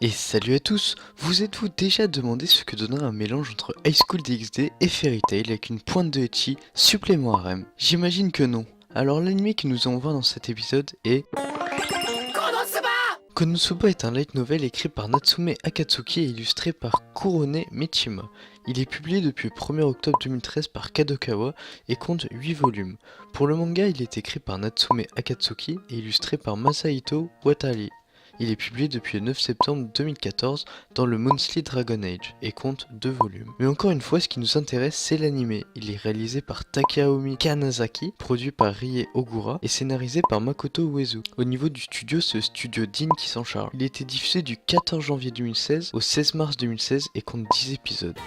Et salut à tous! Vous êtes-vous déjà demandé ce que donnerait un mélange entre High School DxD et Fairy Tail avec une pointe de ecchi supplément harem? J'imagine que non. Alors l'anime que nous allons voir dans cet épisode est... Konosuba est un light novel écrit par Natsume Akatsuki et illustré par Kurone Mishima. Il est publié depuis le 1er octobre 2013 par Kadokawa et compte 8 volumes. Pour le manga, il est écrit par Natsume Akatsuki et illustré par Masahito Watari. Il est publié depuis le 9 septembre 2014 dans le Monthly Dragon Age et compte 2 volumes. Mais encore une fois, ce qui nous intéresse, c'est l'anime. Il est réalisé par Takaomi Kanazaki, produit par Rie Ogura et scénarisé par Makoto Uezu. Au niveau du studio, c'est le studio Dean qui s'en charge. Il a été diffusé du 14 janvier 2016 au 16 mars 2016 et compte 10 épisodes.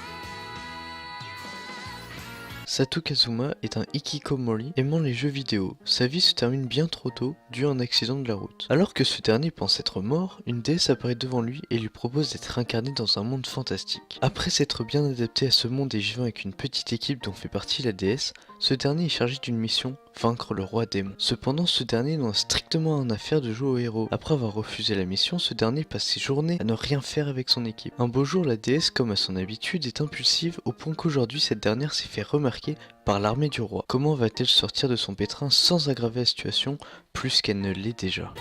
Sato Kazuma est un hikikomori aimant les jeux vidéo. Sa vie se termine bien trop tôt, dû à un accident de la route. Alors que ce dernier pense être mort, une déesse apparaît devant lui et lui propose d'être incarné dans un monde fantastique. Après s'être bien adapté à ce monde et vivant avec une petite équipe dont fait partie la déesse, ce dernier est chargé d'une mission, vaincre le roi démon. Cependant, ce dernier n'en a strictement rien à faire de jouer au héros. Après avoir refusé la mission, ce dernier passe ses journées à ne rien faire avec son équipe. Un beau jour, la déesse, comme à son habitude, est impulsive au point qu'aujourd'hui cette dernière s'est fait remarquer par l'armée du roi. Comment va-t-elle sortir de son pétrin sans aggraver la situation plus qu'elle ne l'est déjà ?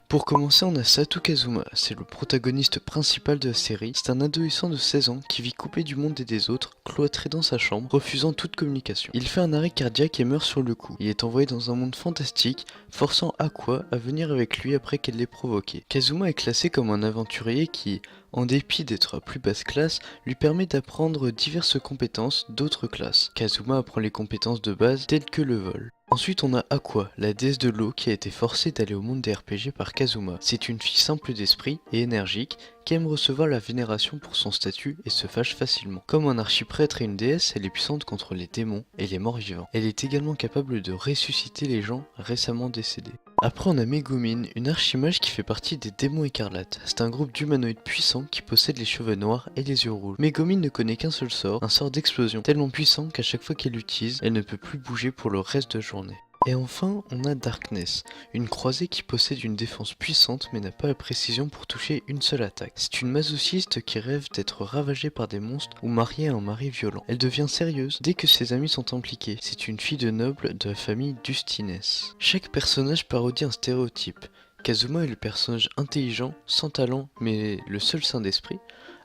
Pour commencer, on a Sato Kazuma, c'est le protagoniste principal de la série. C'est un adolescent de 16 ans qui vit coupé du monde et des autres, cloîtré dans sa chambre, refusant toute communication. Il fait un arrêt cardiaque et meurt sur le coup. Il est envoyé dans un monde fantastique, forçant Aqua à venir avec lui après qu'elle l'ait provoqué. Kazuma est classé comme un aventurier qui, en dépit d'être à plus basse classe, lui permet d'apprendre diverses compétences d'autres classes. Kazuma apprend les compétences de base telles que le vol. Ensuite on a Aqua, la déesse de l'eau qui a été forcée d'aller au monde des RPG par Kazuma. C'est une fille simple d'esprit et énergique qui aime recevoir la vénération pour son statut et se fâche facilement. Comme un archiprêtre et une déesse, elle est puissante contre les démons et les morts vivants. Elle est également capable de ressusciter les gens récemment décédés. Après on a Megumin, une archimage qui fait partie des démons écarlates. C'est un groupe d'humanoïdes puissants qui possèdent les cheveux noirs et les yeux rouges. Megumin ne connaît qu'un seul sort, un sort d'explosion, tellement puissant qu'à chaque fois qu'elle l'utilise, elle ne peut plus bouger pour le reste de la journée. Et enfin, on a Darkness, une croisée qui possède une défense puissante mais n'a pas la précision pour toucher une seule attaque. C'est une masochiste qui rêve d'être ravagée par des monstres ou mariée à un mari violent. Elle devient sérieuse dès que ses amis sont impliqués. C'est une fille de noble de la famille d'Ustines. Chaque personnage parodie un stéréotype. Kazuma est le personnage intelligent, sans talent mais le seul saint d'esprit.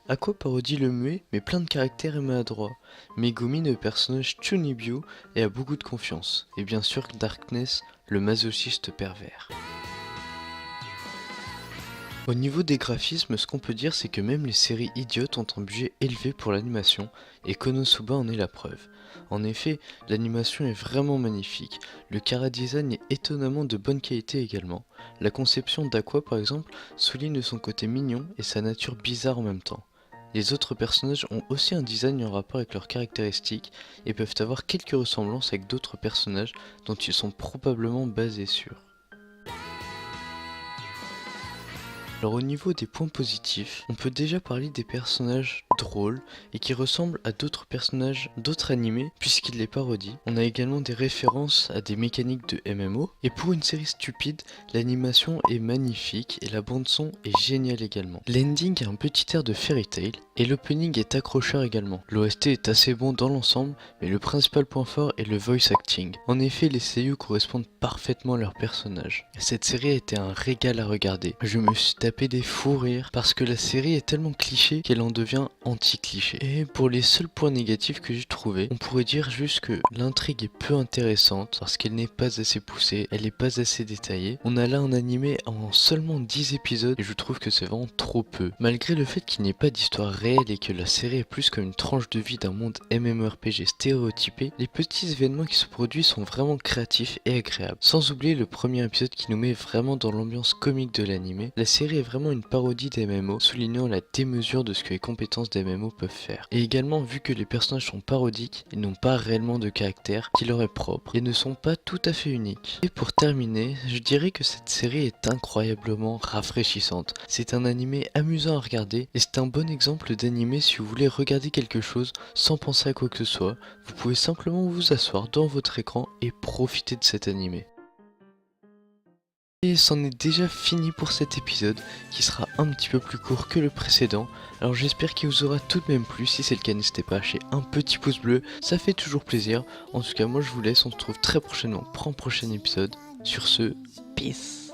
Aqua parodie le muet, mais plein de caractère et maladroit. Megumin est le personnage Chunibyo et a beaucoup de confiance. Et bien sûr Darkness, le masochiste pervers. Au niveau des graphismes, ce qu'on peut dire c'est que même les séries idiotes ont un budget élevé pour l'animation, et Konosuba en est la preuve. En effet, l'animation est vraiment magnifique, le chara-design est étonnamment de bonne qualité également. La conception d'Aqua par exemple souligne son côté mignon et sa nature bizarre en même temps. Les autres personnages ont aussi un design en rapport avec leurs caractéristiques et peuvent avoir quelques ressemblances avec d'autres personnages dont ils sont probablement basés sur. Alors au niveau des points positifs, on peut déjà parler des personnages drôles et qui ressemblent à d'autres personnages d'autres animés puisqu'ils les parodient. On a également des références à des mécaniques de MMO et pour une série stupide, l'animation est magnifique et la bande son est géniale également. L'ending a un petit air de Fairy Tail et l'opening est accrocheur également. L'OST est assez bon dans l'ensemble mais le principal point fort est le voice acting. En effet, les seiyuu correspondent parfaitement à leurs personnages. Cette série a été un régal à regarder. Je me suis tapé des fous rires parce que la série est tellement cliché qu'elle en devient anti-cliché. Et pour les seuls points négatifs que j'ai trouvé, on pourrait dire juste que l'intrigue est peu intéressante parce qu'elle n'est pas assez poussée, elle n'est pas assez détaillée. On a là un animé en seulement 10 épisodes et je trouve que c'est vraiment trop peu. Malgré le fait qu'il n'y ait pas d'histoire réelle et que la série est plus comme une tranche de vie d'un monde MMORPG stéréotypé, les petits événements qui se produisent sont vraiment créatifs et agréables. Sans oublier le premier épisode qui nous met vraiment dans l'ambiance comique de l'animé, la série est vraiment une parodie des MMO, soulignant la démesure de ce que les compétences des MMO peuvent faire. Et également, vu que les personnages sont parodiques, ils n'ont pas réellement de caractère qui leur est propre et ne sont pas tout à fait uniques. Et pour terminer, je dirais que cette série est incroyablement rafraîchissante. C'est un animé amusant à regarder et c'est un bon exemple d'animé si vous voulez regarder quelque chose sans penser à quoi que ce soit. Vous pouvez simplement vous asseoir devant votre écran et profiter de cet animé. Et c'en est déjà fini pour cet épisode, qui sera un petit peu plus court que le précédent. Alors j'espère qu'il vous aura tout de même plu. Si c'est le cas, n'hésitez pas à lâcher un petit pouce bleu, ça fait toujours plaisir. En tout cas, moi je vous laisse, on se retrouve très prochainement pour un prochain épisode. Sur ce, peace.